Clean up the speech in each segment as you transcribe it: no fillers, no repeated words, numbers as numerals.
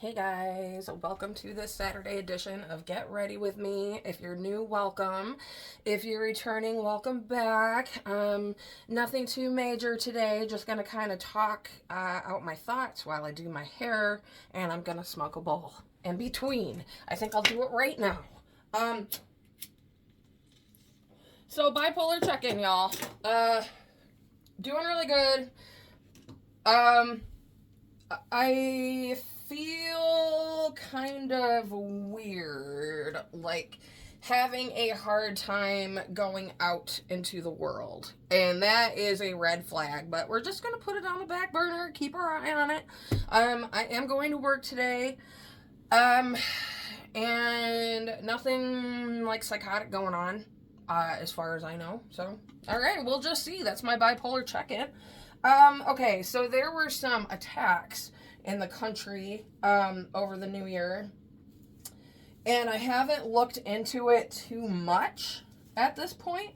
Hey guys, welcome to this Saturday edition of Get Ready With Me. If you're new, welcome. If you're returning, welcome back. Nothing too major today, just gonna kind of talk out my thoughts while I do my hair, and I'm gonna smoke a bowl in between. I think I'll do it right now. So bipolar check-in, y'all. Doing really good. I feel kind of weird, like having a hard time going out into the world. And that is a red flag, but we're just going to put it on the back burner, keep our eye on it. I am going to work today. And nothing like psychotic going on, as far as I know. So, all right, we'll just see. That's my bipolar check-in. Okay, so there were some attacks in the country over the new year, and I haven't looked into it too much at this point,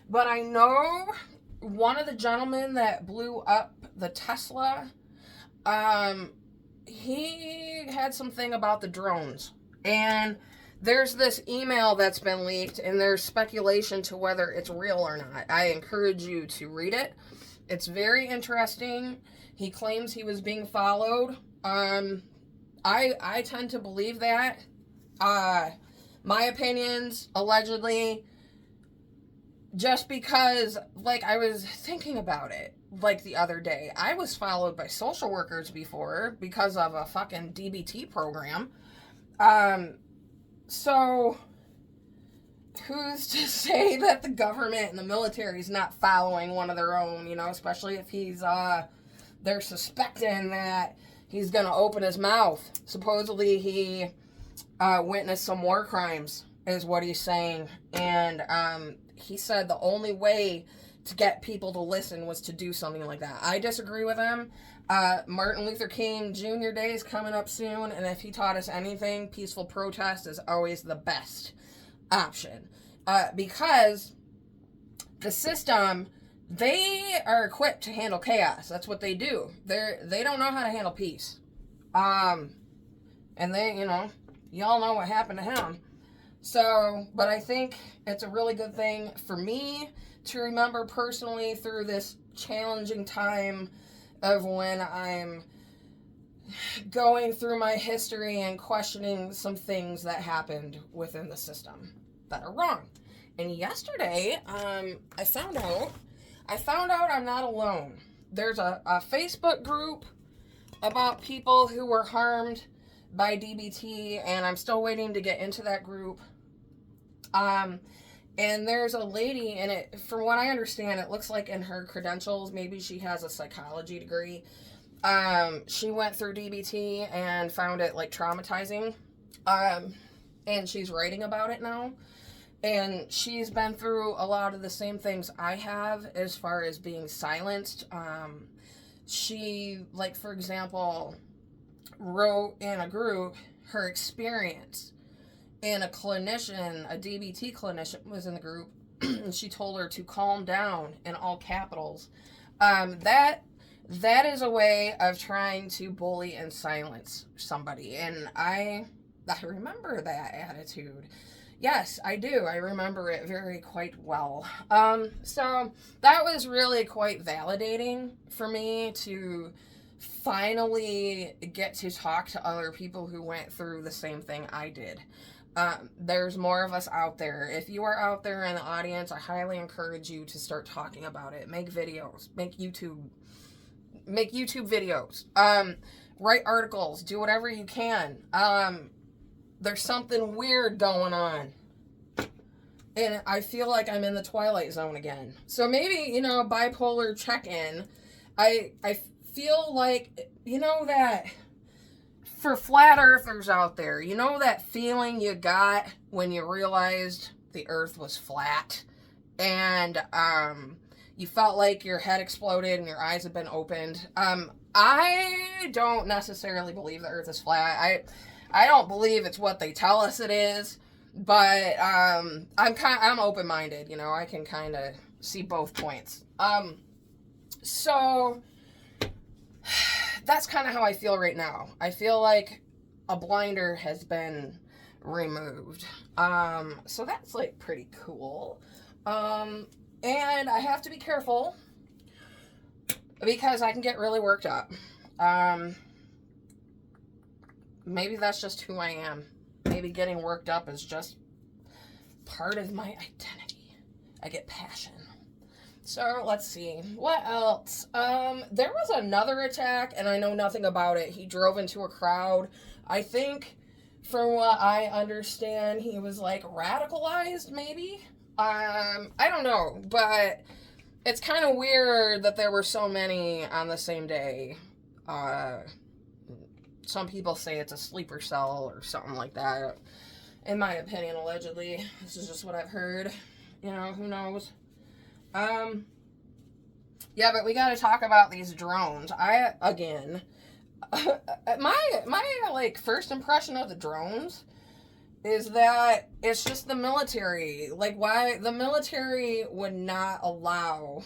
but I know one of the gentlemen that blew up the Tesla, he had something about the drones, and there's this email that's been leaked, and there's speculation to whether it's real or not. I encourage you to read it. It's very interesting. He claims he was being followed. I tend to believe that. My opinions, allegedly, just because, like, I was thinking about it, like, the other day. I was followed by social workers before because of a fucking DBT program. So who's to say that the government and the military is not following one of their own, you know, especially if they're suspecting that he's going to open his mouth. Supposedly he witnessed some war crimes, is what he's saying. And he said the only way to get people to listen was to do something like that. I disagree with him. Martin Luther King Jr. Day is coming up soon, and if he taught us anything, peaceful protest is always the best option, because the system, they are equipped to handle chaos. That's what they do. They don't know how to handle peace. And they, y'all know what happened to him. So, but I think it's a really good thing for me to remember personally through this challenging time of when I'm going through my history and questioning some things that happened within the system that are wrong. And yesterday, I found out I'm not alone. There's a Facebook group about people who were harmed by DBT, and I'm still waiting to get into that group. And there's a lady in it, from what I understand, it looks like in her credentials, maybe she has a psychology degree. She went through DBT and found it, like, traumatizing. And she's writing about it now. And she's been through a lot of the same things I have as far as being silenced. She, like, for example, wrote in a group her experience. And a clinician, a DBT clinician, was in the group. She told her to calm down in all capitals. That is a way of trying to bully and silence somebody. And I remember that attitude. Yes, I do. I remember it quite well. So that was really quite validating for me to finally get to talk to other people who went through the same thing I did. There's more of us out there. If you are out there in the audience, I highly encourage you to start talking about it. Make videos. Make YouTube videos. Write articles. Do whatever you can. There's something weird going on. And I feel like I'm in the Twilight Zone again. So maybe, bipolar check-in. I feel like, that for flat earthers out there, that feeling you got when you realized the earth was flat, and you felt like your head exploded and your eyes had been opened. I don't necessarily believe the earth is flat. I don't believe it's what they tell us it is, but I'm open-minded, I can kind of see both points. So that's kind of how I feel right now. I feel like a blinder has been removed. So that's like pretty cool. And I have to be careful because I can get really worked up. Maybe that's just who I am. Maybe getting worked up is just part of my identity. I get passion. So let's see. What else? There was another attack, and I know nothing about it. He drove into a crowd. I think, from what I understand, he was like radicalized, maybe? I don't know, but it's kind of weird that there were so many on the same day. Some people say it's a sleeper cell or something like that. In my opinion, allegedly. This is just what I've heard. You know, who knows? Yeah, but we gotta talk about these drones. My like, first impression of the drones is that it's just the military. Like, why the military would not allow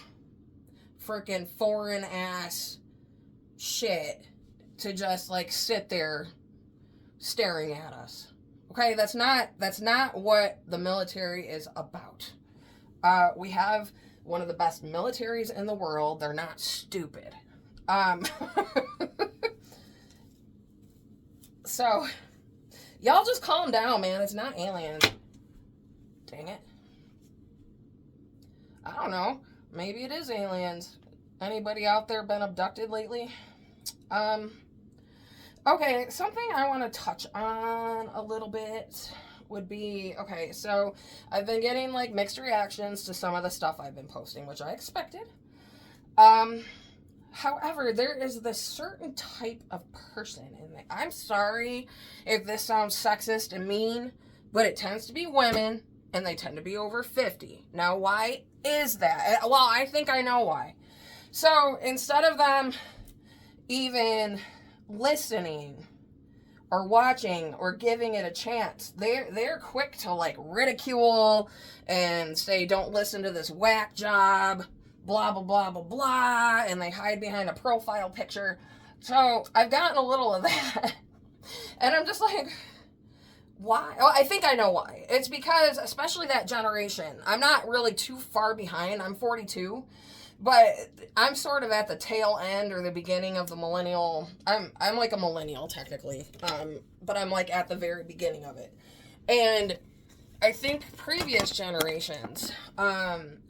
freaking foreign ass shit to just, like, sit there staring at us. Okay, that's not what the military is about. We have one of the best militaries in the world. They're not stupid. So, y'all just calm down, man. It's not aliens. Dang it. I don't know. Maybe it is aliens. Anybody out there been abducted lately? Okay, something I want to touch on a little bit would be, okay, so I've been getting, like, mixed reactions to some of the stuff I've been posting, which I expected. However, there is this certain type of person, and I'm sorry if this sounds sexist and mean, but it tends to be women, and they tend to be over 50. Now, why is that? Well, I think I know why. So, instead of them even listening or watching or giving it a chance, they're quick to, like, ridicule and say, don't listen to this whack job, blah, blah, blah, blah, blah, and they hide behind a profile picture. So I've gotten a little of that. And I'm just like, why? Oh, I think I know why. It's because, especially that generation, I'm not really too far behind. I'm 42. But I'm sort of at the tail end or the beginning of the millennial. I'm like a millennial, technically. But I'm, like, at the very beginning of it. And I think previous generations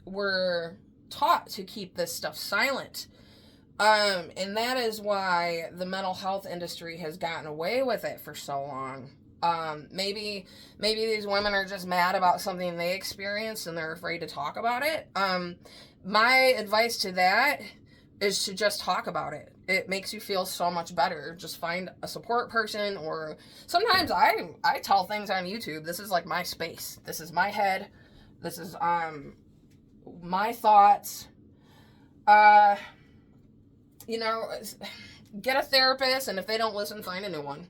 were taught to keep this stuff silent. And that is why the mental health industry has gotten away with it for so long. Maybe these women are just mad about something they experienced and they're afraid to talk about it. My advice to that is to just talk about it. It makes you feel so much better. Just find a support person, or sometimes I tell things on YouTube. This is like my space. This is my head. This is my thoughts. You know, get a therapist, and if they don't listen, find a new one.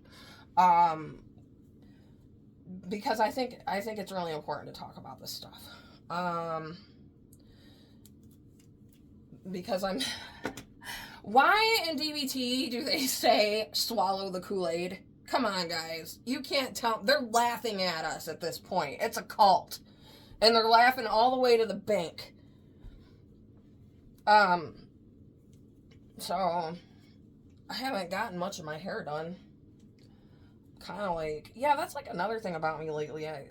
Because I think it's really important to talk about this stuff. Because why in DBT do they say swallow the Kool-Aid? Come on, guys. You can't tell. They're laughing at us at this point. It's a cult. And they're laughing all the way to the bank. So, I haven't gotten much of my hair done. Kind of like, yeah, that's like another thing about me lately. I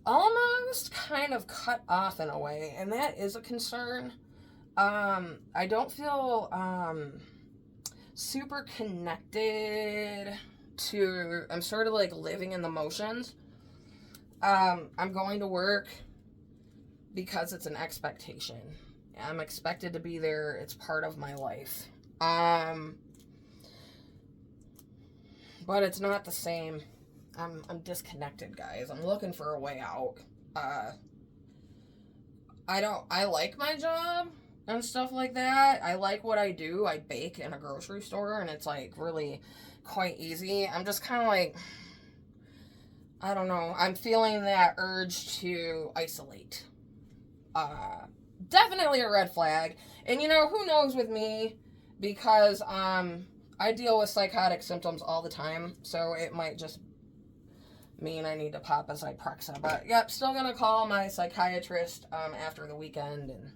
almost kind of cut off in a way, and that is a concern. I don't feel super connected to, I'm sort of like living in the motions. I'm going to work because it's an expectation. I'm expected to be there. It's part of my life. But it's not the same. I'm disconnected, guys. I'm looking for a way out. I like my job and stuff like that. I like what I do. I bake in a grocery store, and it's, like, really quite easy. I'm just kind of like, I don't know. I'm feeling that urge to isolate. Definitely a red flag. And, you know, who knows with me, because I deal with psychotic symptoms all the time, so it might just mean I need to pop a Zyprexa. But yep, still gonna call my psychiatrist after the weekend and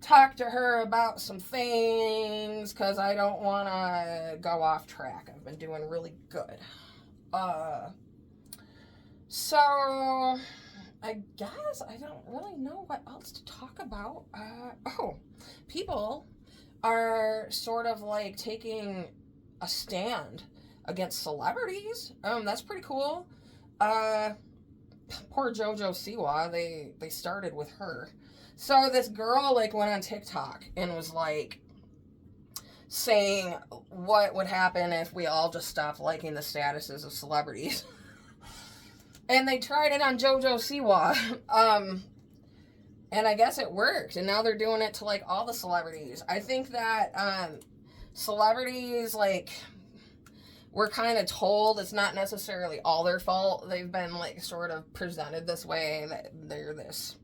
talk to her about some things, because I don't want to go off track. I've been doing really good. So I guess I don't really know what else to talk about. People are sort of like taking a stand against celebrities. That's pretty cool. Poor JoJo Siwa, they started with her. So this girl like went on TikTok and was like saying what would happen if we all just stopped liking the statuses of celebrities. And they tried it on JoJo Siwa. And I guess it worked. And now they're doing it to like all the celebrities. I think that celebrities like we're kind of told it's not necessarily all their fault. They've been like sort of presented this way, that they're this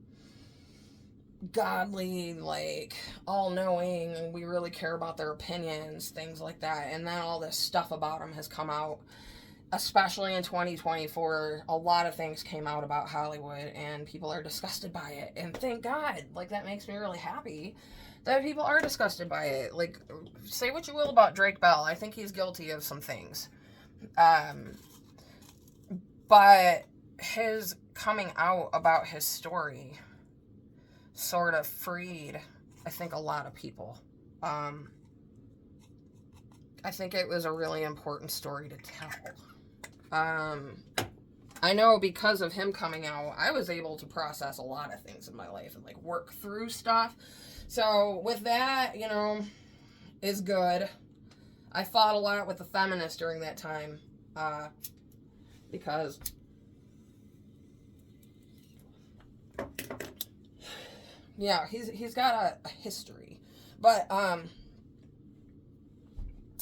godly, like all-knowing, and we really care about their opinions, things like that. And then all this stuff about them has come out, especially in 2024. A lot of things came out about Hollywood, and people are disgusted by it. And thank God, like that makes me really happy that people are disgusted by it. Like, say what you will about Drake Bell. I think he's guilty of some things. But his coming out about his story sort of freed, I think, a lot of people. I think it was a really important story to tell. I know because of him coming out, I was able to process a lot of things in my life and like work through stuff. So with that, you know, is good. I fought a lot with the feminists during that time, because yeah, he's got a history. But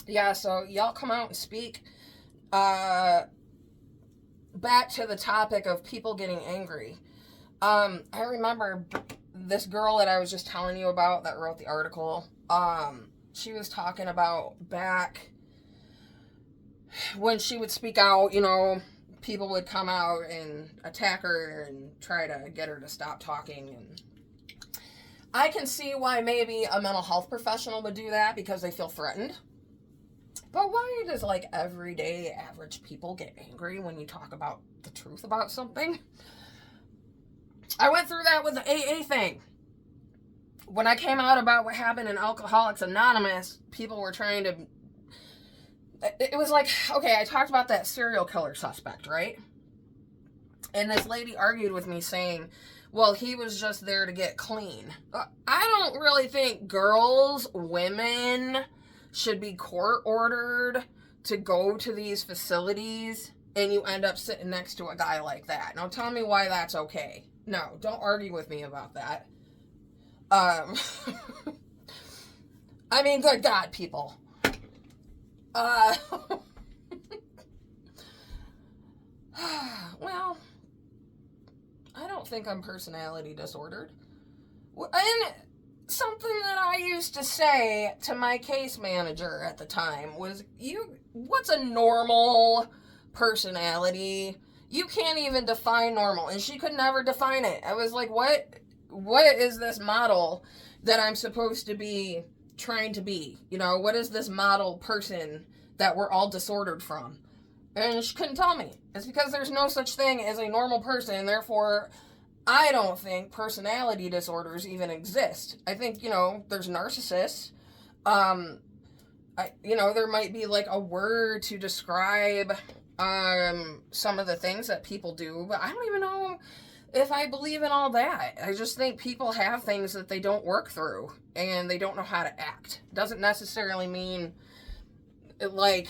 yeah, so y'all come out and speak. Back to the topic of people getting angry. I remember this girl that I was just telling you about that wrote the article. She was talking about back when she would speak out, you know, people would come out and attack her and try to get her to stop talking. And I can see why maybe a mental health professional would do that, because they feel threatened. But why does, like, everyday average people get angry when you talk about the truth about something? I went through that with the AA thing. When I came out about what happened in Alcoholics Anonymous, people were trying to... It was like, okay, I talked about that serial killer suspect, right? And this lady argued with me saying, well, he was just there to get clean. I don't really think girls, women should be court ordered to go to these facilities and you end up sitting next to a guy like that. Now tell me why that's okay. No, don't argue with me about that. I mean, good God, people. Well, I don't think I'm personality disordered. And something that I used to say to my case manager at the time was, what's a normal personality? You can't even define normal. And she could never define it. I was like, what is this model that I'm supposed to be trying to be? You know, what is this model person that we're all disordered from? And she couldn't tell me. It's because there's no such thing as a normal person, therefore I don't think personality disorders even exist. I think, you know, there's narcissists. There might be like a word to describe some of the things that people do, but I don't even know if I believe in all that. I just think people have things that they don't work through and they don't know how to act. Doesn't necessarily mean like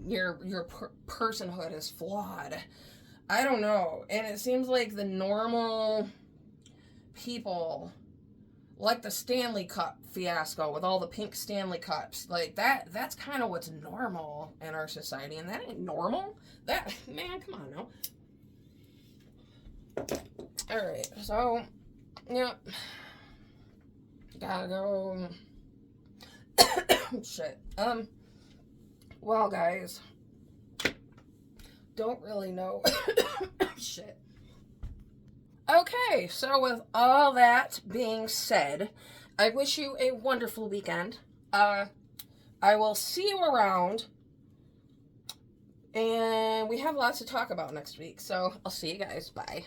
your personhood is flawed. I don't know. And it seems like the normal people, like the Stanley Cup fiasco with all the pink Stanley Cups, like that's kind of what's normal in our society, and that ain't normal. That, man, come on now. Alright, so, yeah. Gotta go. Shit. Well, guys, don't really know. Shit. Okay, so with all that being said, I wish you a wonderful weekend. I will see you around, and we have lots to talk about next week, so I'll see you guys. Bye.